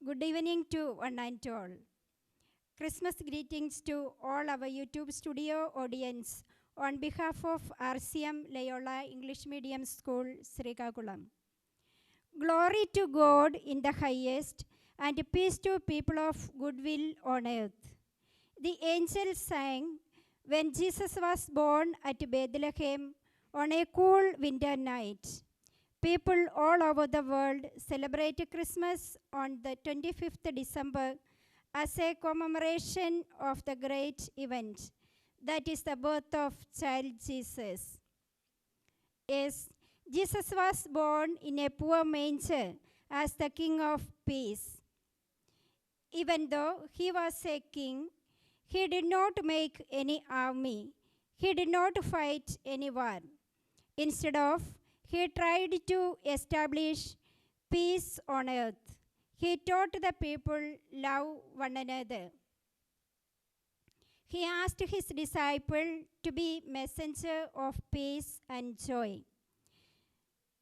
Good evening to one and all. Christmas greetings to all our YouTube studio audience on behalf of RCM Loyola English Medium School, Srikakulam. Glory to God in the highest and peace to people of goodwill on earth. The angels sang when Jesus was born at Bethlehem on a cool winter night. People all over the world celebrate Christmas on the 25th December as a commemoration of the great event, that is the birth of child Jesus. Yes, Jesus was born in a poor manger as the King of Peace. Even though he was a king, he did not make any army. He did not fight any war. Instead of, he tried to establish peace on earth. He taught the people love one another. He asked his disciples to be messenger of peace and joy.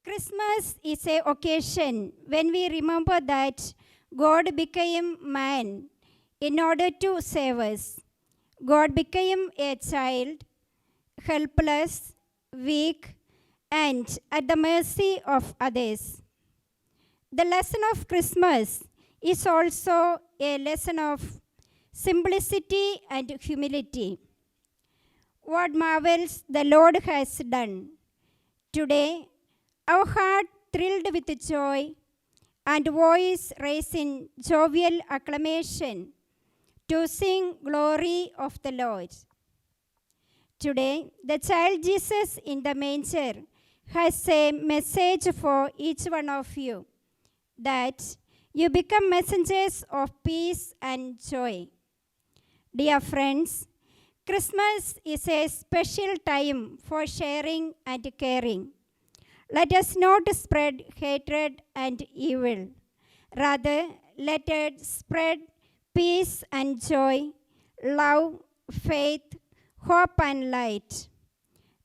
Christmas is an occasion when we remember that God became man in order to save us. God became a child, helpless, weak, and at the mercy of others. The lesson of Christmas is also a lesson of simplicity and humility. What marvels the Lord has done. Today, our heart thrilled with joy and voice raised in jovial acclamation to sing glory of the Lord. Today, the child Jesus in the manger has a message for each one of you, that you become messengers of peace and joy. Dear friends, Christmas is a special time for sharing and caring. Let us not spread hatred and evil. Rather, let us spread peace and joy, love, faith, hope and light.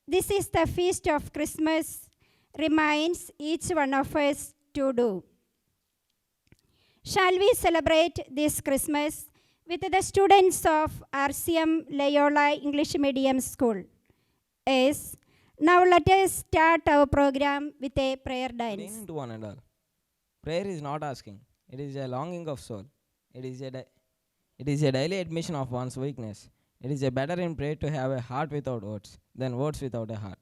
This is the feast of Christmas, reminds each one of us to do. Shall we celebrate this Christmas with the students of RCM Loyola English Medium School? Yes. Now let us start our program with a prayer dance. Good evening to one and all. Prayer is not asking. It is a longing of soul. It is a daily admission of one's weakness. It is a better in prayer to have a heart without words than words without a heart.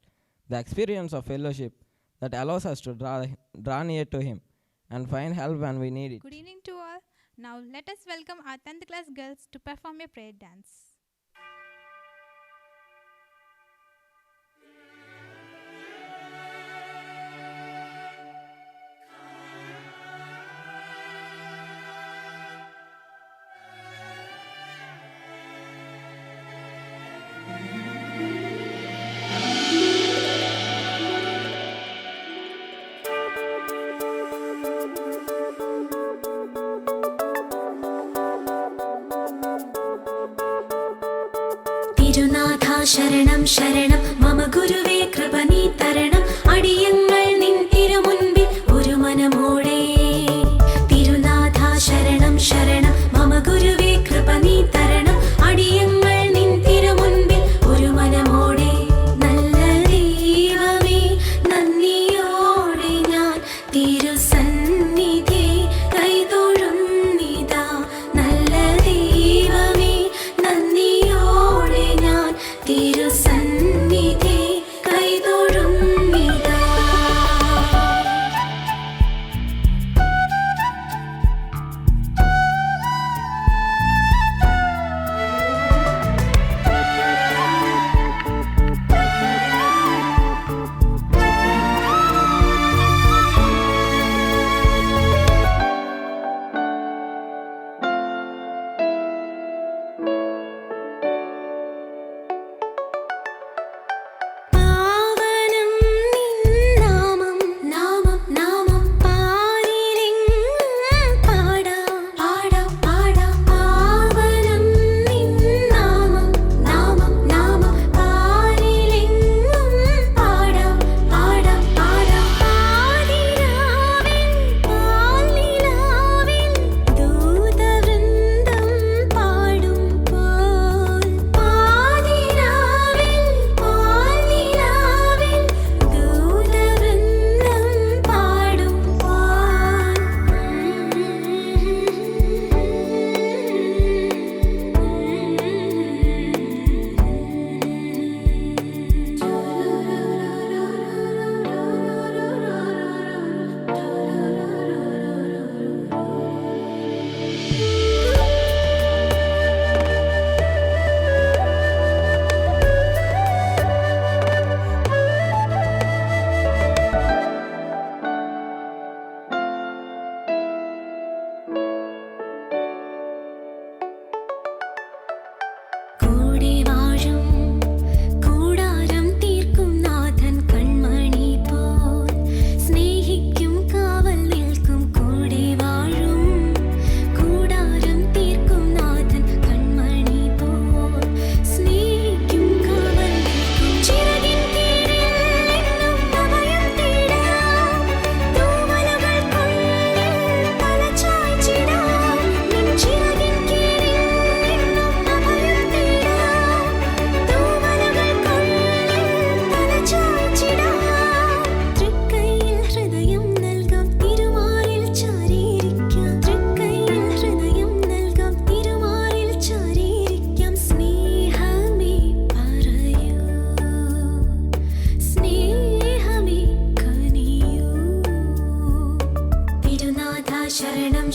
The experience of fellowship that allows us to draw near to Him and find help when we need it. Good evening to all. Now let us welcome our 10th class girls to perform a prayer dance. ശരണം ശരണം മമ ഗുരുവേ കൃപ നീ തരണം അടിയങ്ങൾ നിൻ തിരുമുൻപിൽ ഒരു മനമോടെ തിരുനാഥ ശരണം ശരണം മമ ഗുരുവേ കൃപ നീ തരണം അടിയങ്ങൾ നിൻ തിരുമുൻപിൽ ഒരു മനമോടെ നല്ല ദൈവമേ നന്ദിയോടെ ഞാൻ തിരുസന്നിധി കൈതൊഴുന്നിതാ നല്ല ദൈവമേ നന്ദിയോടെ ഞാൻ തിരുസന്നിധി കൈതൊഴും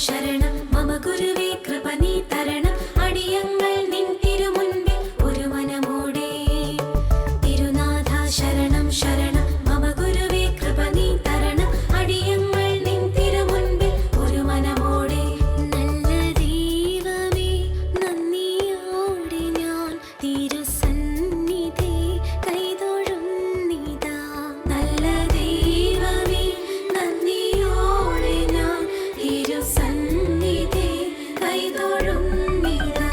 ശരണം മമ ഗുരുവേ കൃപ നീ തരണം അടിയങ്ങൾ നിൻ തിരുമുൻപിൽ ഒരു മനമോടെ തിരുനാഥ ശരണം ശരണം മമ ഗുരുവേ കൃപ നീ തരണം അടിയങ്ങൾ നിൻ തിരുമുൻപിൽ ഒരു മനമോടെ നല്ല ദൈവമേ നന്ദിയോടെ ഞാൻ തിരുസന്നിധി കൈതൊഴുന്നിതാ നല്ല ദൈവമേ നന്ദിയോടെ ഞാൻ തിരുസന്നിധി കൈതൊഴുന്നിതാ.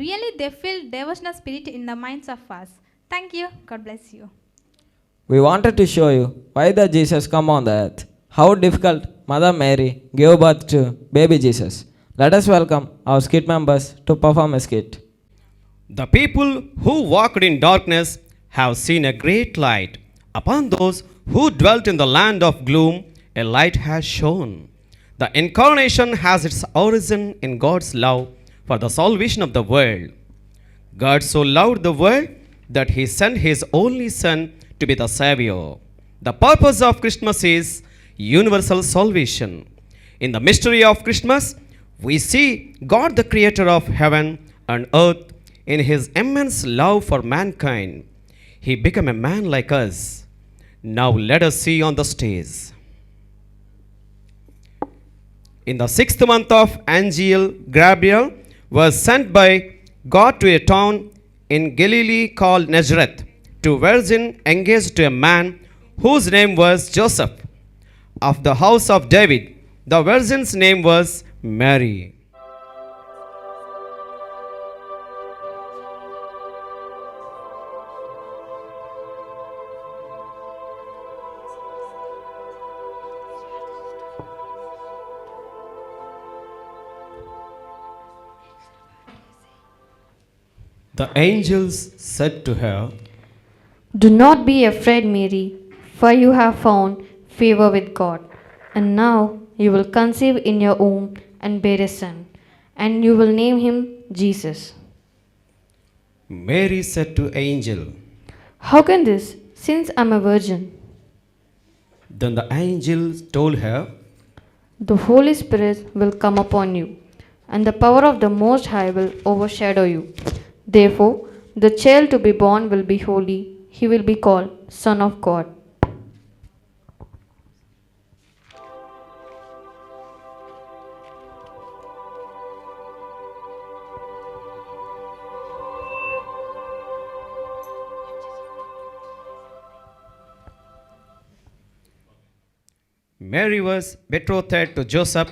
Really, they feel devotional spirit in the minds of us. Thank you. God bless you. We wanted to show you why the Jesus come on the earth. How difficult Mother Mary gave birth to baby Jesus. Let us welcome our skit members to perform a skit. The people who walked in darkness have seen a great light. Upon those who dwelt in the land of gloom, a light has shone. The incarnation has its origin in God's love for the salvation of the world. God so loved the world that he sent his only Son to be the Savior. The purpose of Christmas is universal salvation. In the mystery of Christmas, we see God, the creator of heaven and earth, in his immense love for mankind. He became a man like us. Now let us see on the stage. In the 6th month of Angel Gabriel was sent by God to a town in Galilee called Nazareth, to a virgin engaged to a man whose name was Joseph, of the house of David. The virgin's name was Mary. The angels said to her, Do not be afraid, Mary, for you have found favor with God. And now you will conceive in your womb and bear a son, and you will name him Jesus. Mary said to angel. How can this, since I am a virgin? Then the angel told her, The Holy Spirit will come upon you, and the power of the Most High will overshadow you. Therefore, the child to be born will be holy. He will be called Son of God. Mary was betrothed to Joseph,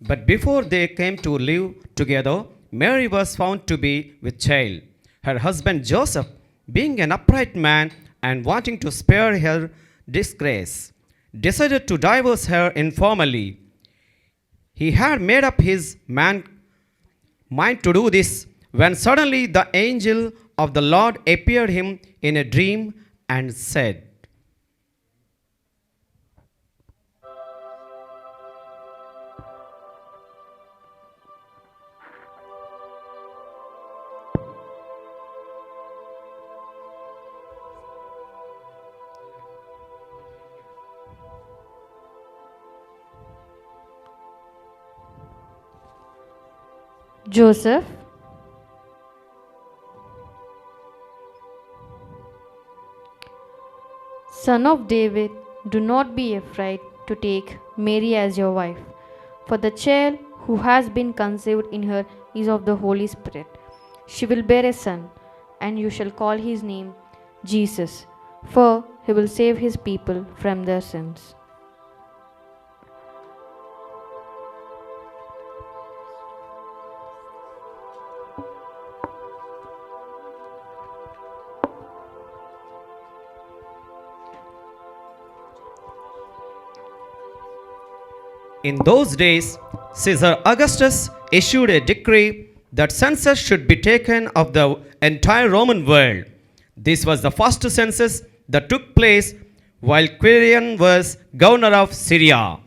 but before they came to live together, Mary was found to be with child. Her husband Joseph, being an upright man and wanting to spare her disgrace, decided to divorce her informally. He had made up his mind to do this when suddenly the angel of the Lord appeared him in a dream and said, Joseph, Son of David, do not be afraid to take Mary as your wife, for the child who has been conceived in her is of the Holy Spirit. She will bear a son, and you shall call his name Jesus, for he will save his people from their sins. In those days, Caesar Augustus issued a decree that census should be taken of the entire Roman world. This was the first census that took place while Quirinius was governor of Syria.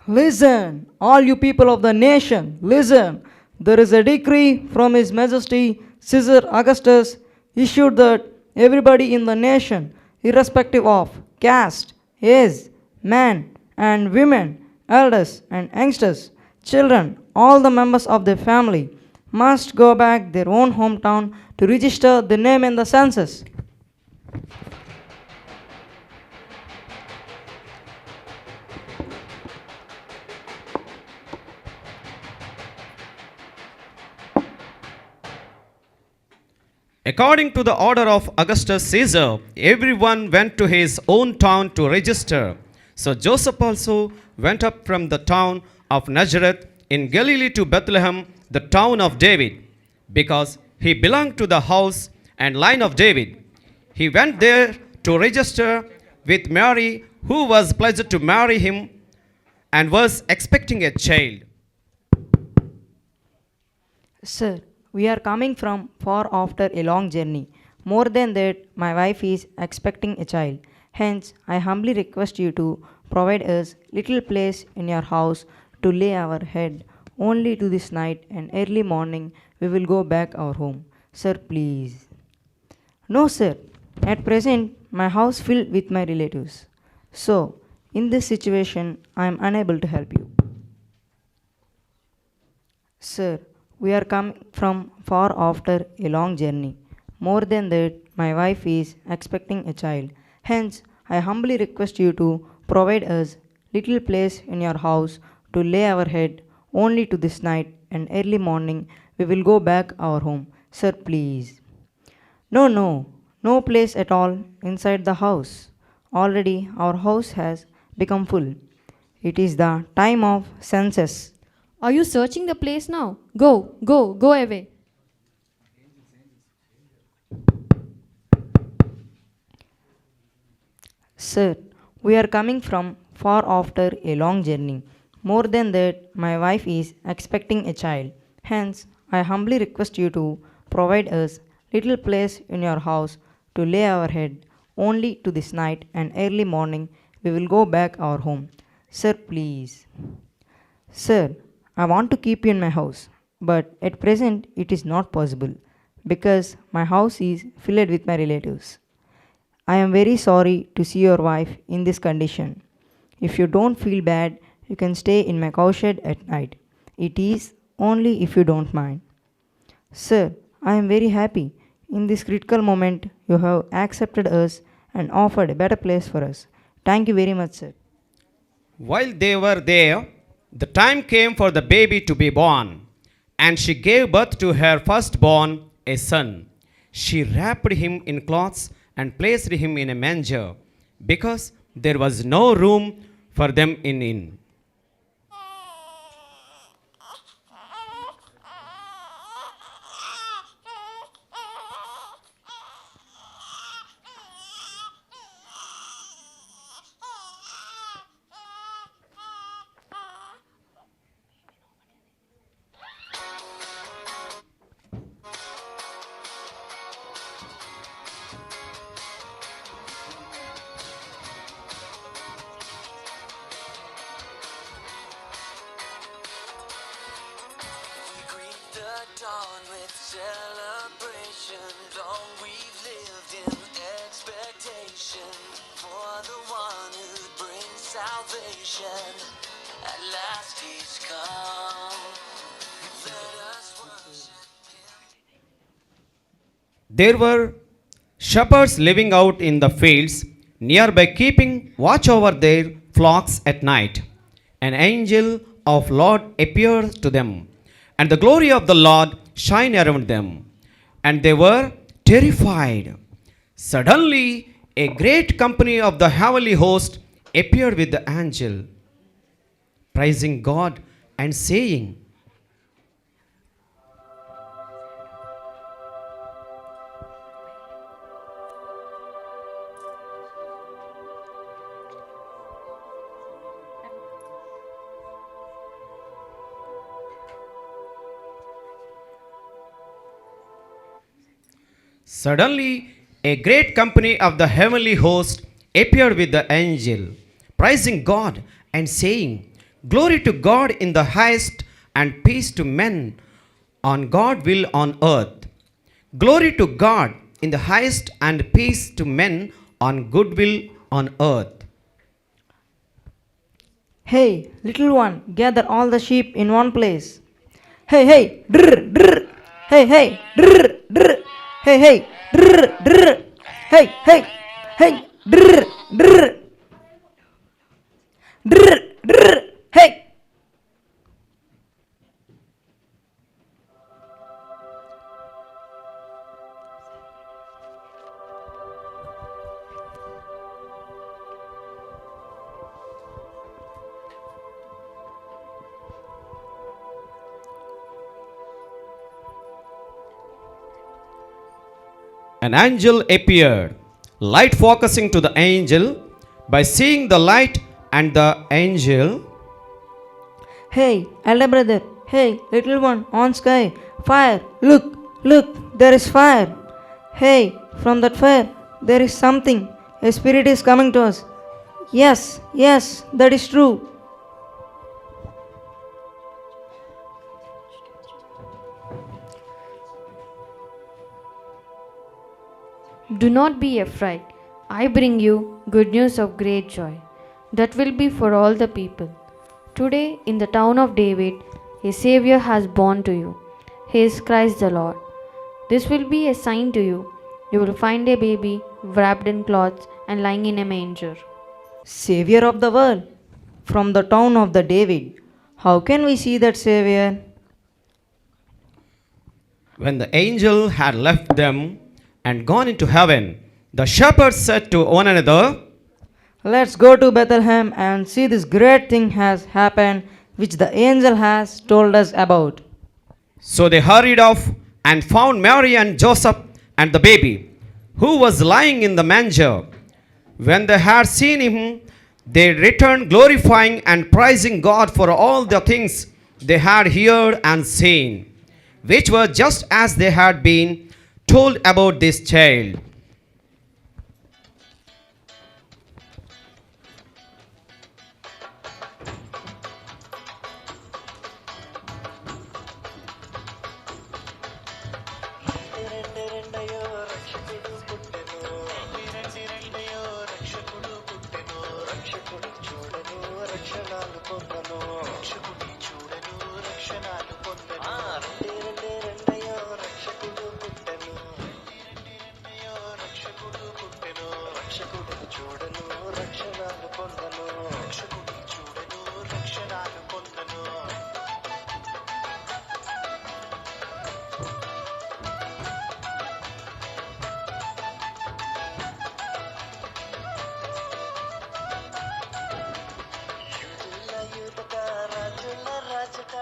Listen, all you people of the nation, listen. There is a decree from His Majesty Caesar Augustus issued that everybody in the nation, irrespective of caste, age, men and women, elders and youngsters, children, all the members of their family, must go back their own hometown to register the name in the census. According to the order of Augustus Caesar, everyone went to his own town to register. So Joseph also went up from the town of Nazareth in Galilee to Bethlehem, the town of David, because he belonged to the house and line of David. He went there to register with Mary, who was pledged to marry him and was expecting a child. Sir, we are coming from far after a long journey. More than that, my wife is expecting a child. Hence, I humbly request you to provide us little place in your house to lay our head. Only to this night and early morning we will go back our home. Sir, please. No, sir. At present, my house filled with my relatives. So, in this situation, I am unable to help you. Sir, we are coming from far after a long journey. More than that, my wife is expecting a child. Hence, I humbly request you to provide us little place in your house to lay our head. Only to this night and early morning we will go back our home. Sir, please. No place at all inside the house. Already our house has become full. It is the time of census. Are you searching the place now? Go away. Sir, we are coming from far after a long journey. More than that, my wife is expecting a child. Hence, I humbly request you to provide us little place in your house to lay our head. Only to this night and early morning we will go back our home. Sir, please. Sir, I want to keep you in my house, but at present it is not possible because my house is filled with my relatives. I am very sorry to see your wife in this condition. If you don't feel bad, you can stay in my cowshed at night. It is only if you don't mind. Sir, I am very happy. In this critical moment, you have accepted us and offered a better place for us. Thank you very much, sir. While they were there, the time came for the baby to be born, and she gave birth to her firstborn, a son. She wrapped him in cloths and placed him in a manger, because there was no room for them in the inn. We greet the dawn with celebration. Long we've lived in expectation for the one who brings salvation. At last he's come. Let us worship him. There were shepherds living out in the fields nearby, keeping watch over their flocks at night. An angel of Lord appeared to them, and the glory of the Lord shined around them, and they were terrified. Suddenly, a great company of the heavenly host appeared with the angel, praising God and saying, Suddenly, a great company of the heavenly host appeared with the angel, praising God and saying, Glory to God in the highest, and peace to men on God will on earth. Glory to God in the highest, and peace to men on goodwill on earth. Hey, little one, gather all the sheep in one place. Hey, hey, drr, drr. Hey, hey, drr, drr. Hey, hey, drr, drr. Hey, hey, hey, drr, drr. Drr, drr. Hey. An angel appeared, light focusing to the angel. By seeing the light and the angel, Hey, elder brother. Hey, little one, on sky. Fire. Look, look, there is fire. Hey, from that fire, there is something. A spirit is coming to us. Yes, yes, that is true. Do not be afraid. I bring you good news of great joy that will be for all the people. Today, in the town of David, a Savior has born to you. He is Christ the Lord. This will be a sign to you. You will find a baby wrapped in cloths and lying in a manger. Savior of the world, from the town of the David. How can we see that Savior? when the angel had left them and gone into heaven, the shepherds said to one another, Let's go to Bethlehem and see this great thing has happened which the angel has told us about. So they hurried off and found Mary and Joseph and the baby, who was lying in the manger. When they had seen him, they returned glorifying and praising God for all the things they had heard and seen, which were just as they had been told about this child.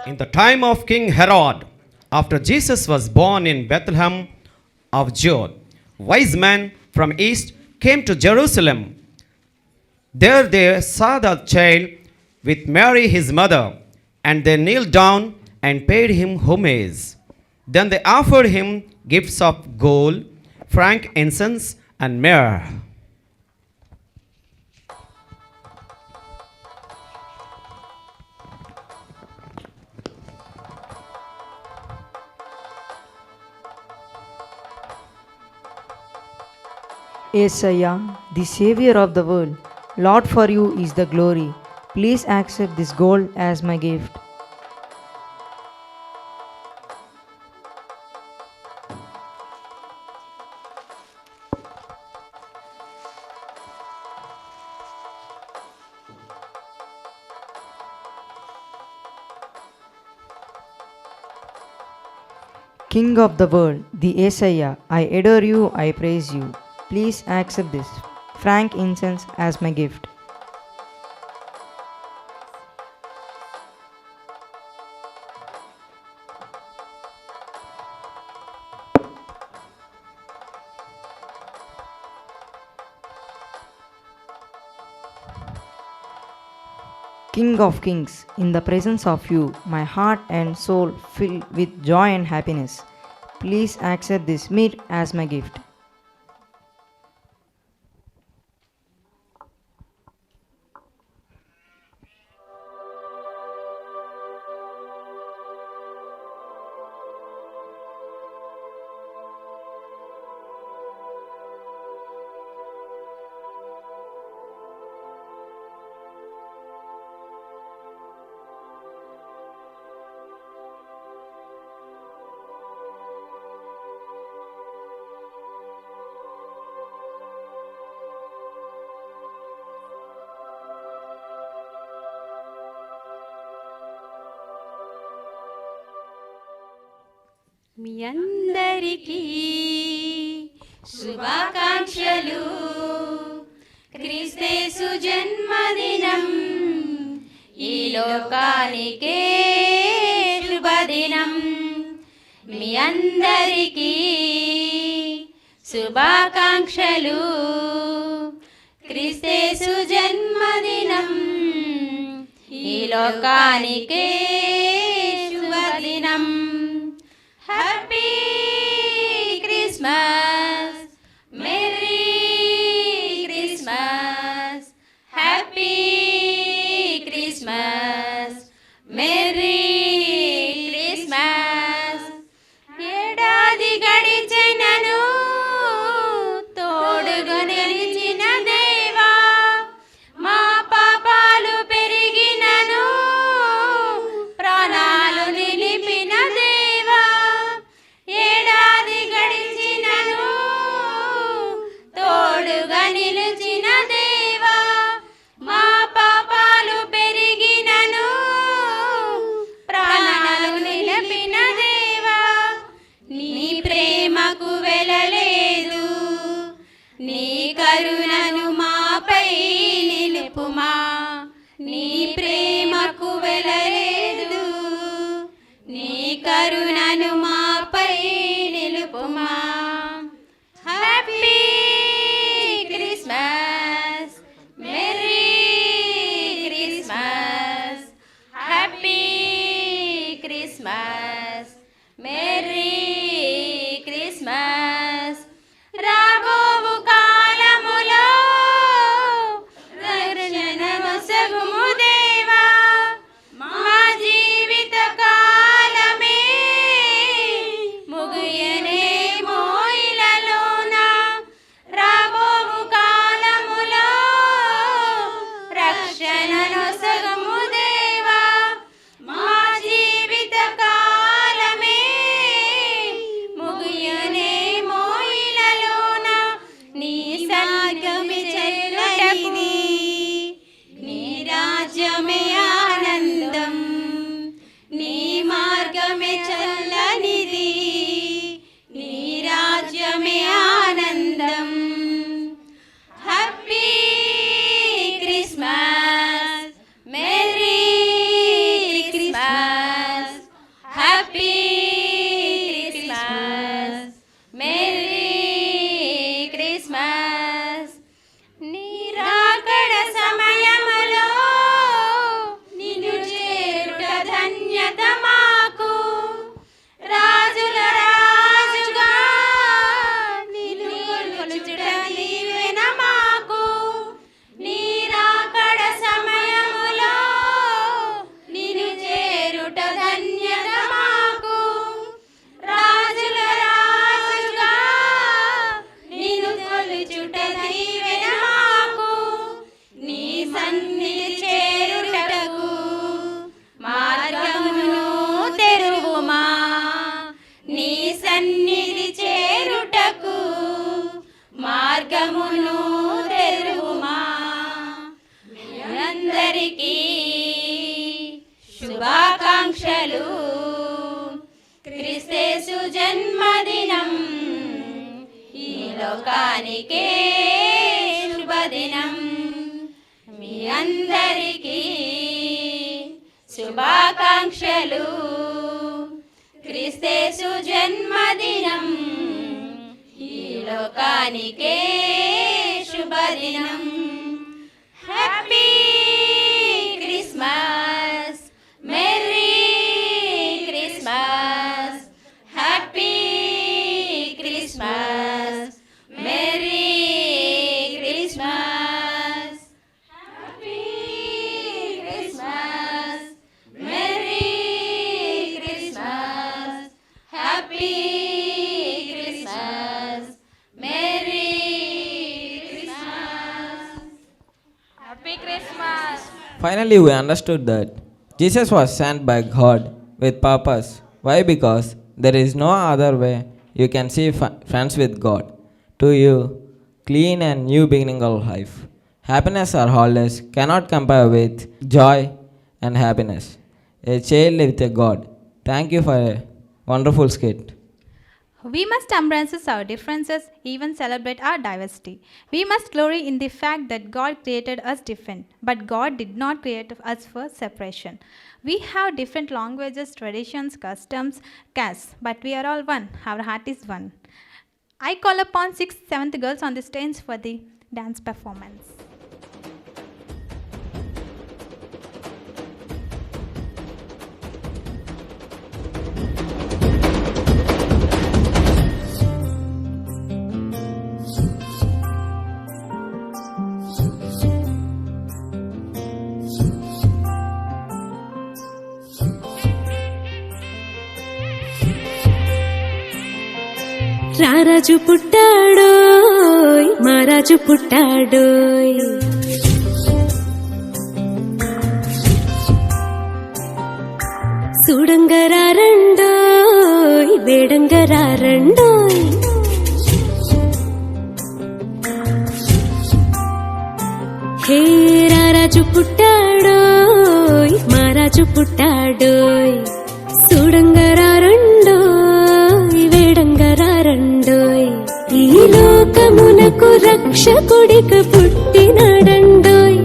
In the time of King Herod, after Jesus was born in Bethlehem of Judah, wise men from east came to Jerusalem. There they saw the child with Mary his mother, and they kneeled down and paid him homage. Then they offered him gifts of gold, frankincense, and myrrh. Isaiah, the Savior of the world, Lord, for you is the glory. Please accept this gold as my gift. King of the world, the Isaiah, I adore you, I praise you. Please accept this frankincense as my gift. King of kings, in the presence of you, my heart and soul fill with joy and happiness. Please accept this meat as my gift. మీ అందరికీ శుభాకాంక్షలు. క్రీస్తేసు జన్మదినం ఈ లోకానికే శుభదినం. మీ అందరికీ శుభాకాంక్షలు. క్రీస్తేసు జన్మదినం ఈ లోకానికే శుభదినం. Happy Christmas, merry Christmas, happy Christmas, merry Christmas. ఏడాది గడిచినను తోడుగా నిలిచిన దేవా, మా పాపాలు పెరిగినను ప్రాణాలు నిలిపిన దేవా. ఏడాది గడిచినను తోడుగా నిలిచిన దేవా, మా పాపాలు పెరిగినను ప్రాణాలు నిలిపిన దేవా. నీ ప్రేమకు వెలలేదు, నీ కరుణను మాపై నిలుపుమా. నీ ప్రేమకు వెలలేదు, నీ కరుణను మాపై నిలుపుమా. Happy Christmas, merry Christmas, happy Christmas, merry Christmas. రాబోవు కాలములో రక్షణమొసగుము దేవా, మా జీవిత కాలమే ముగియనేమో ఇలలోన. రాబోవు కాలములో రక్షణనొసగుము దేవా, మా జీవిత కాలమే ముగియనేమో ఇలలోన. నీ సన్నిధికి చేరుటకు నీ రాజ్యమే ఆనందం, నీ మార్గమే చల్లనిది, నీ రాజ్యమే ఆనందం. Happy Christmas, merry Christmas, happy Christmas, merry Christmas. నీ రాకడ సమయములో నిన్ను చేరుట ధన్యత మాకు. రాజుల రాజుగా నిన్ను కొలుచుట దీవెన మాకు. నీ రాకడ సమయములో నిన్ను చేరుట ధన్యత మాకు. రాజుల రాజుగా నిన్ను కొలుచుట దీవెన మాకు. నీ సన్నిధి చేరుటకు మార్గమును తెరువుమా. నీ సన్నిధి చేరుటకు మార్గమును తెరువుమా. అందరికీ శుభాకాంక్షలు. క్రీస్తేసు జన్మదినం ఈ లోకానికే శుభదినం. మీ అందరికీ శుభాకాంక్షలు. క్రీస్తేసు జన్మదినం ఈ లోకానికే శుభదినం. Happy Christmas, merry Christmas, happy Christmas, merry Christmas, happy Christmas, merry Christmas, happy Christmas, merry Christmas, happy Christmas. Finally, we understood that Jesus was sent by God with purpose. Why? Because there is no other way you can see friends with God. To you, clean and new beginning of life. Happiness or holidays cannot compare with joy and happiness. A child with a God. Thank you for a wonderful skit. We must embrace our differences, even celebrate our diversity. We must glory in the fact that God created us different, but God did not create us for separation. We have different languages, traditions, customs, castes, but we are all one. Our heart is one. I call upon 6th, 7th girls on the stage for the dance performance. రారాజు పుట్టాడోయ్ మారాజు పుట్టాడోయ్ సూడంగరారండోయ్ వేడంగరారండోయ్ హే రారాజు పుట్టాడోయ్ మారాజు పుట్టాడోయ్ సూడంగరారండోయ్ వేడంగరారండోయ్ ఈ లోకమునకు రక్షకుడిక పుట్టినాడండోయ్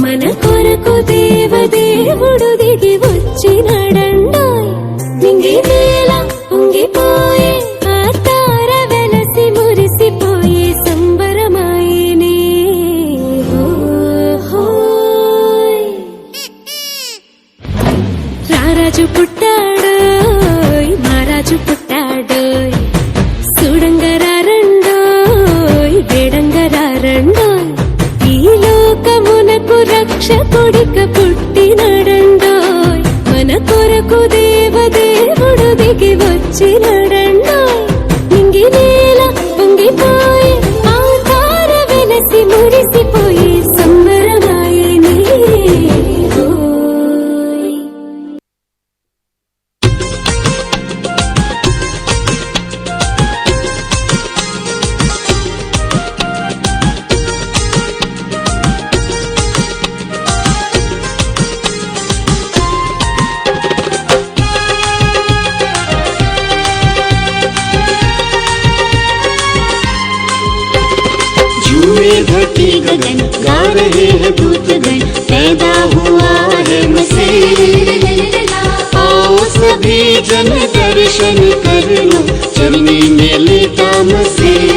మన కొరకు దేవదేవుడు దిగి వచ్చినాడండోయ్ నింగి నేల పొంగిపోయే ఆ తార వెలసి మురిసిపోయే సంబరమాయనే హోయ్ రారాజు పుట్టాడోయ్ మారాజు పుట్టాడోయ్ సూడంగరారండోయ్ వేడంగరారండోయ్ ఈ లోకమునకు రక్షకుడిక పుట్టినాడండోయ్ మన కొరకు దేవదేవుడు దిగి వచ్చినాడండోయ్ నింగి నేల పొంగిపోయే ఆ తార వెలసి మురిసిపోయే సంబరమాయనే హోయ్ झूमे धरती गगन गा रहे हैं दूतगण पैदा हुआ है मसीह आओ सभी जन दर्शन कर लो चरनी में लेटा मसीह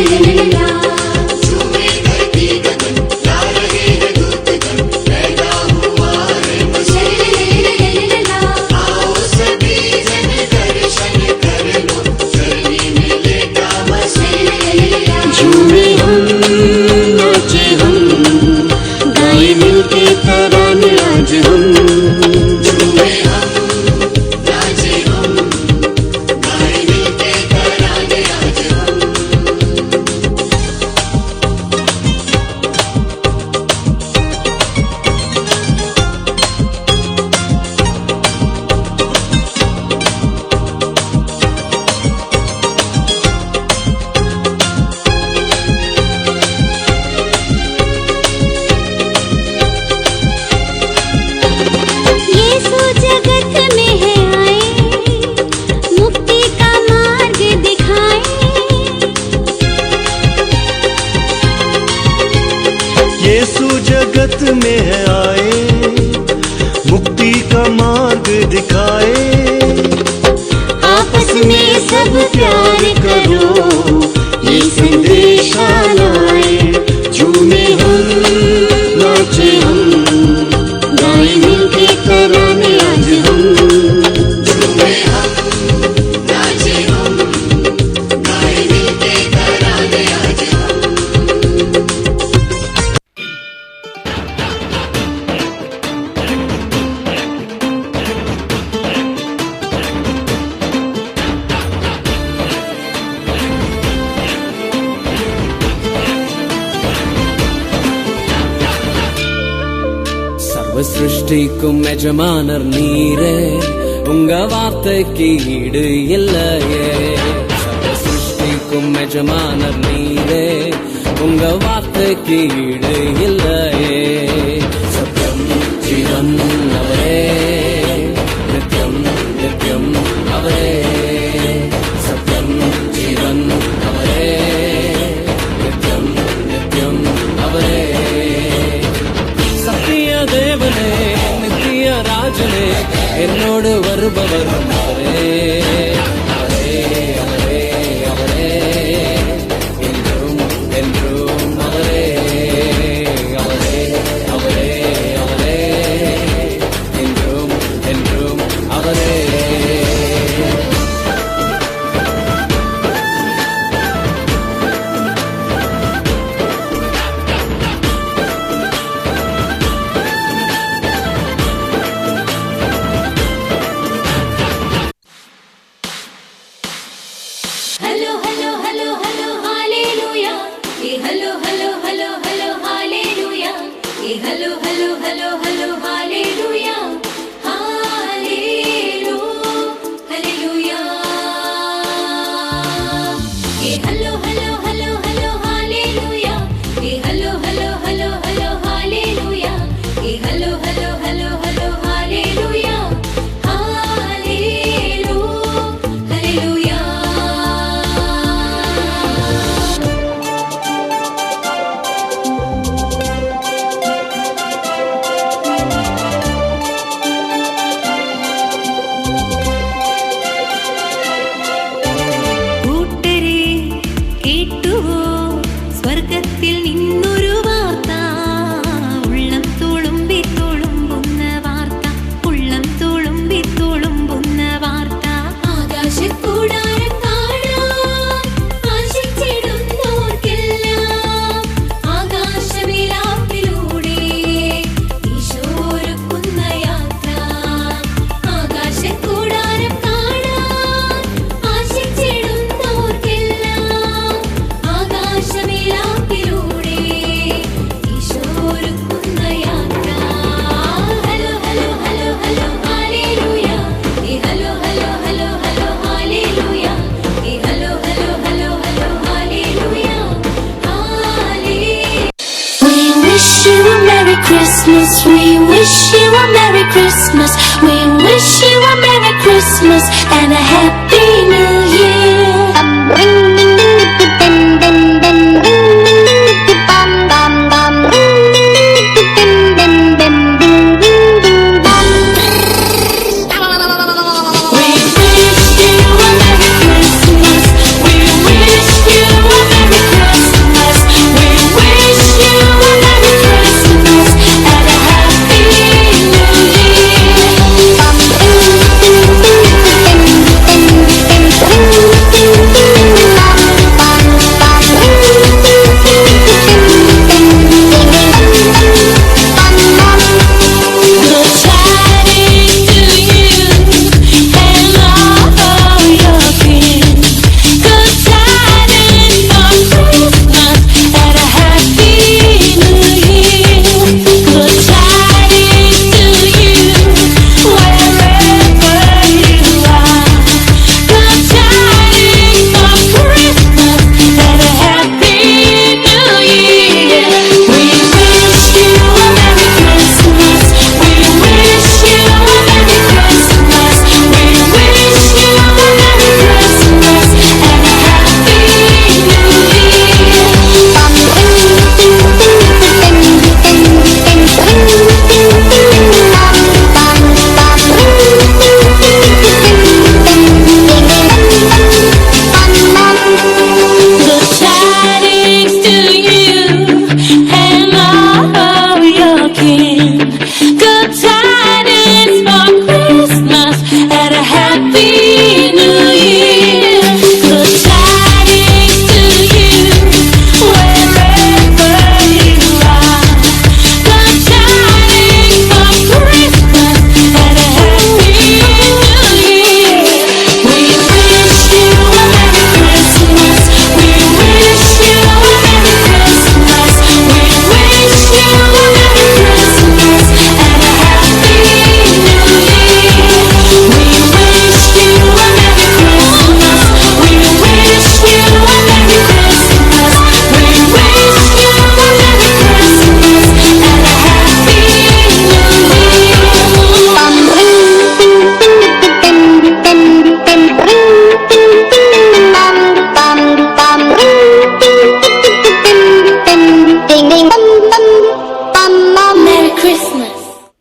झूमे धरती गगन गा रहे हैं दूतगण पैदा हुआ है मसीह आओ सभी जन दर्शन कर लो चरनी में लेटा मसीह झूमे हम नाचे हम गाए मिलके तराने आज हम झूमे हम नाचे हम गाए मिलके तराने आज हम यीशु जगत में है आए मुक्ति का मार्ग दिखाए यीशु जगत में है आए मुक्ति का मार्ग दिखाए आपस में सब प्यार करो ये संदेशा लाए झूमे हम नाचे हम गाए मिलके तराने आज हम झूमे हम नाचे हम गाए मिलके तराने आज हम சர்வ சிருஷ்டிக்கும் எஜமானர் நீரே உங்க வார்த்தைக்கு ஈடு இல்லையே சர்வ சிருஷ்டிக்கும் எஜமானர் நீரே உங்க வார்த்தைக்கு ஈடு இல்லையே சத்யம் ஜீவன் அவரே நித்யம் நித்யம் அவரே சத்யம் ஜீவன் தருபவரும் அவரே அவரே அவரே அவரே என்றும் என்றும் அவரே அவரே அவரே அவரே என்றும் என்றும் அவரே. Hello, hello, hello, hello, hallelujah. Hey, hello, hello, hello, hello, hallelujah. Hey, hello, hello, hello, hello, hallelujah. Hallelujah. Hey, hello, hello, hello, hello, hallelujah. Hey, hello, hello, hello, hello, hallelujah. Hey, hello, hello, hello, hello, hallelujah. Hallelujah. കൂട്ടരെ കേട്ടുവോ സ്വർഗത്തിൽ നിന്നൊരു വാർത്ത ഉള്ളം തുളുമ്പി തുളുമ്പുന്ന വാർത്ത ഉള്ളം തുളുമ്പി തുളുമ്പുന്ന വാർത്ത ആകാശക്കൂടാരം കാണാൻ ആശിച്ചിടുന്നോർക്കെല്ലാം ആകാശവിലാപ്പിലൂടെ ഈശോരുക്കുന്ന യാത്ര ആകാശക്കൂടാരം കാണാൻ ആശിച്ചിടുന്നോർക്കെല്ലാം ആകാശവിലാപ്പിലൂടെ ഈശോരുക്കുന്ന യാത്ര. Hello hello hello hello hallelujah. Hey hello hello hello hello hallelujah. Hey hello hello hello hello hallelujah. We wish you a Merry Christmas. We wish you a Merry Christmas. We wish you a Merry Christmas and a Happy New Year.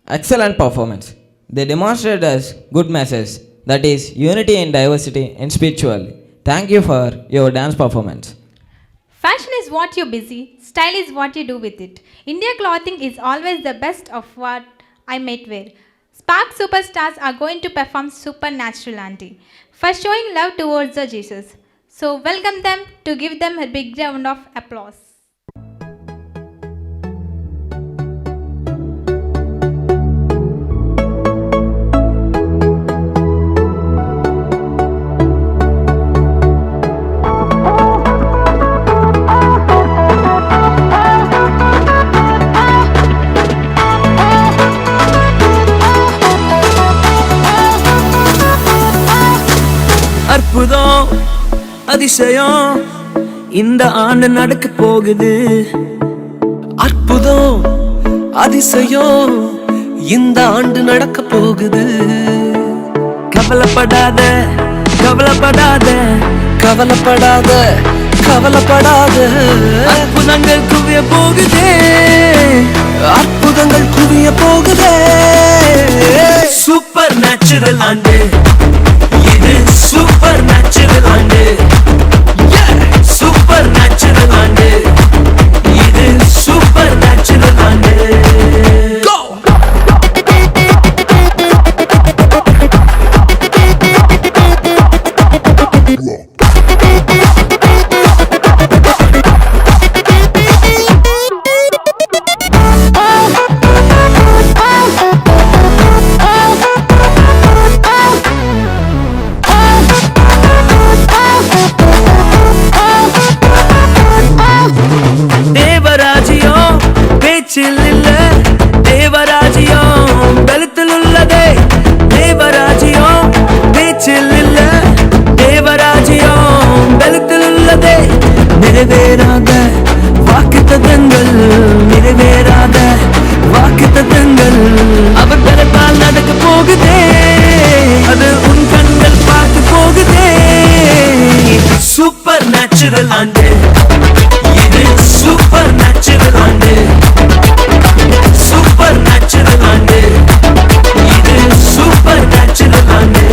Excellent performance. They demonstrated us good message, that is unity in diversity and spiritual. Thank you for your dance performance. Fashion is what you're busy, style is what you do with it. India clothing is always the best of what I might wear. Spark superstars are going to perform Supernatural Auntie for showing love towards the Jesus. So welcome them to give them a big round of applause. அற்புதம் அதிசயம் இந்த ஆண்டு நடக்க போகுது. அற்புதம் அதிசயம் இந்த ஆண்டு நடக்க போகுது. கவலைப்படாத கவலைப்படாத கவலைப்படாத கவலைப்படாத. அற்புதங்கள் குவிய போகுதே, அற்புதங்கள் குவிய போகுதே. சூப்பர் நேச்சுரல் ஆண்டு இது, சூப்பர் நேச்சுரல் ஆண்டு. சூப்பர் நேச்சுரல் ஆண்டு இது, சூப்பர் நேச்சுரல் ஆண்டு. தேவராஜ்யம் பலத்தில் உள்ளதே, தேவராஜ்யம் பேச்சில் இல்ல, தேவராஜ்யம் பலத்தில் உள்ளதே. நிறைவேறாத வாக்குத்தத்தங்கள், நிறைவேறாத வாக்குத்தத்தங்கள் அவர் பலத்தால் நடக்க போகுதே, அது உன் கண்கள் பார்த்து போகுதே. சூப்பர் நேச்சுரல் ஆண்டு இது, சூப்பர் நேச்சுரல் ஆண்டு. சூப்பர் நேச்சுரல் ஆண்டு இது, சூப்பர் நேச்சுரல் ஆண்டு.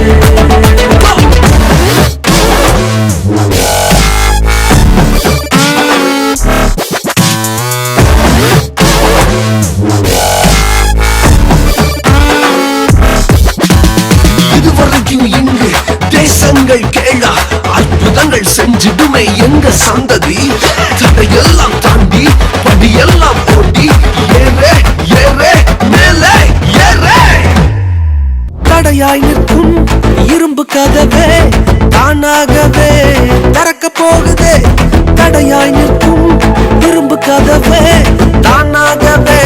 இதுவரைக்கும் இங்கு தேசங்கள் கேளா, அற்புதங்கள் செஞ்சிடுமே எங்க சந்ததி. தடையெல்லாம் தாண்டி படியெல்லாம் ஓட்டி ஏறே ஏறே மேலே ஏறே. தடையாய் நிற்கும் இரும்பு கதவே தானாகவே திறக்க போகுதே. தடையாய் நிற்கும் இரும்பு கதவே தானாகவே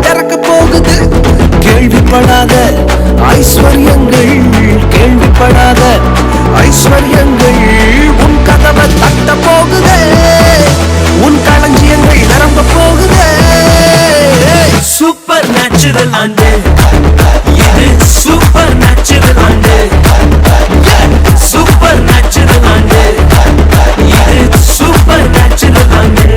திறக்க போகுது. கேள்விப்படாத ஐஸ்வர்யங்கள், கேள்விப்படாத ஐஸ்வர்யங்கள் உன் கதவை தட்ட போகுதே, உன் களஞ்சியங்கள் நிரம்ப போகுதே. சூப்பர் நேச்சுரல் ஆண்டு இது, சூப்பர் நேச்சுரல் ஆண்டு. சூப்பர் நேச்சுரல் ஆண்டு இது, சூப்பர் நேச்சுரல் ஆண்டு.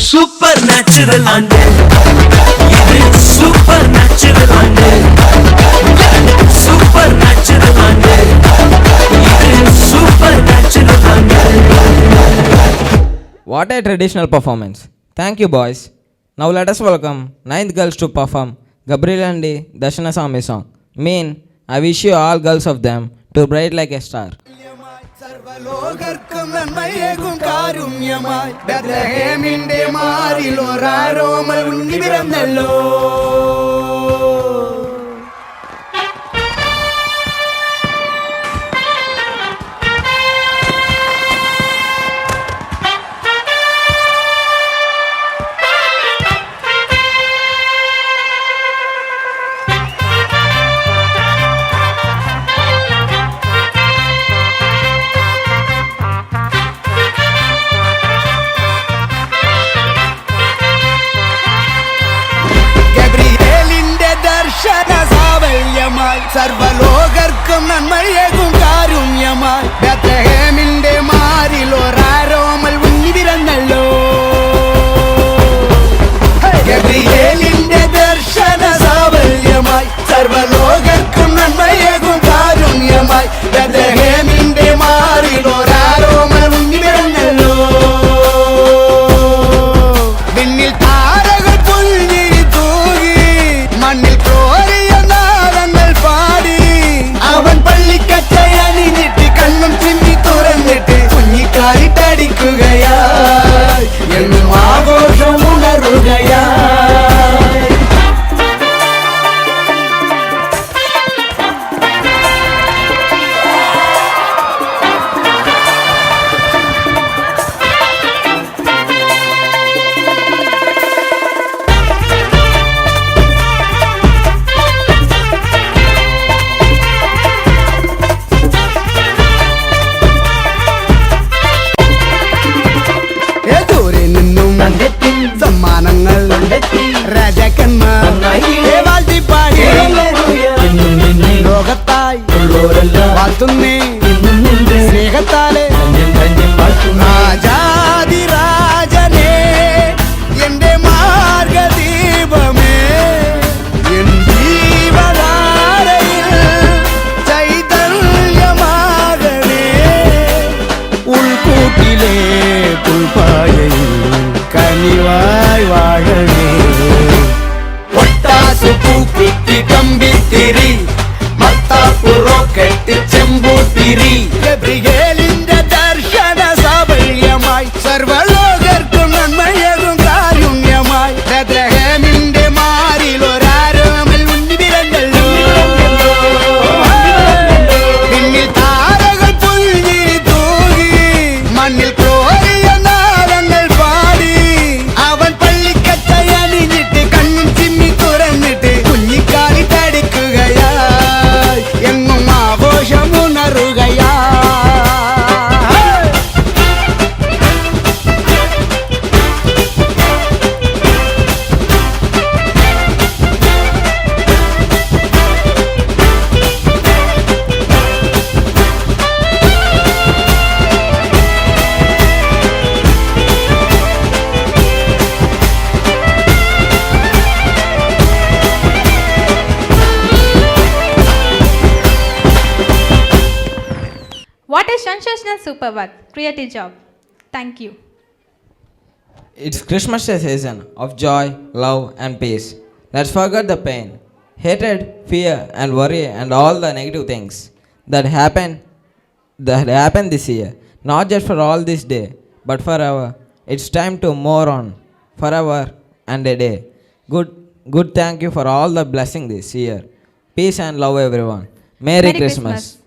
சூப்பர் நேச்சுரல் ஆண்டு இது, சூப்பர் நேச்சுரல் ஆண்டு. சூப்பர் நேச்சுரல் ஆண்டு இது, சூப்பர் நேச்சுரல் ஆண்டு. What a traditional performance. Thank you, boys. Now let us welcome 9th girls to perform Gabriel and Dashana Sami song. I wish you all girls of them to bright like a star. സർവലോകർക്കും നന്മയേകും കാരുണ്യമായി ബെത്ലഹേമിന്റെ മാറിൽ ഒരാരോമൽ ഉണ്ണി പിറന്നല്ലോ. സർവലോകർക്കും നന്മയേകും കാരുണ്യമായി ബേത്ലഹേമിന്റെ മാറിൽ ഒരാരോമൽ ഉണ്ണി പിറന്നല്ലോ. ഗബ്രിയേലിന്റെ ദർശന സാഫല്യമായി സർവലോകർക്കും നന്മയേകും കാരുണ്യമായി ബേത്ലഹേമിന്റെ മാറിൽ ഒരാരോമൽ ഉണ്ണി പിറന്നല്ലോ. വിണ്ണിൽ താരകൾ പുൽഞ്ഞിരി തൂകി മണ്ണിൽ കോരിയ നാദങ്ങൾ പാടി അവൻ പള്ളിക്കച്ചയണിഞ്ഞിട്ട് കണ്ണും ചിമ്മി തുറന്നിട്ട് കുഞ്ഞിക്കാലിട്ടടിക്കുകയായി എന്നും ആഘോഷം ഉണരുകയായി. സമ്മാനങ്ങൾ രാജാക്കന്മാർ വാഴ്ത്തിപ്പാടി ലോകത്തായി വാഴ്ത്തുന്നേ സ്നേഹത്താലെ രാജാതിരാജനേ എന്റെ മാർഗദീപമേ എൻ ജീവധാരയിൽ ചൈതന്യമാകണേ. ഉൾക്കൂട്ടിലെ പുൽപ്പായയിൽ കനിവായി വാഴണേ. ഒട്ടാസു പൂക്കുത്തി കമ്പിത്തിരി മത്താപ്പു റോക്കറ്റ് ചെമ്പൂത്തിരി ഗബ്രിയേലിന്റെ ദർശന സാഫല്യമായി സർവലോകർക്കും നന്മയേകും കാരുണ്യമായി ബേത്ലഹേമിന്റെ മാറിൽ ഒരാരോമൽ ഉണ്ണി പിറന്നല്ലോ. പിന്നിൽ താരകൾ പുൽഞ്ഞിരി തൂകി മണ്ണിൽ കോരിയ നാദങ്ങൾ പാടി അവൻ പള്ളിക്കച്ചയണിഞ്ഞിട്ട് കണ്ണും ചിമ്മി തുറന്നിട്ട് കുഞ്ഞിക്കാലിട്ടടിക്കുകയായി എങ്ങും ആഘോഷം ഉണരുകയായി. What a sensational super work. Creative job. Thank you. It's Christmas season of joy, love, and peace. Let's forget the pain, hatred, fear, and worry, and all the negative things that happened this year. Not just for all this day, but forever. It's time to move on, forever and a day. Good. Thank you for all the blessing this year. Peace and love, everyone. Merry Christmas.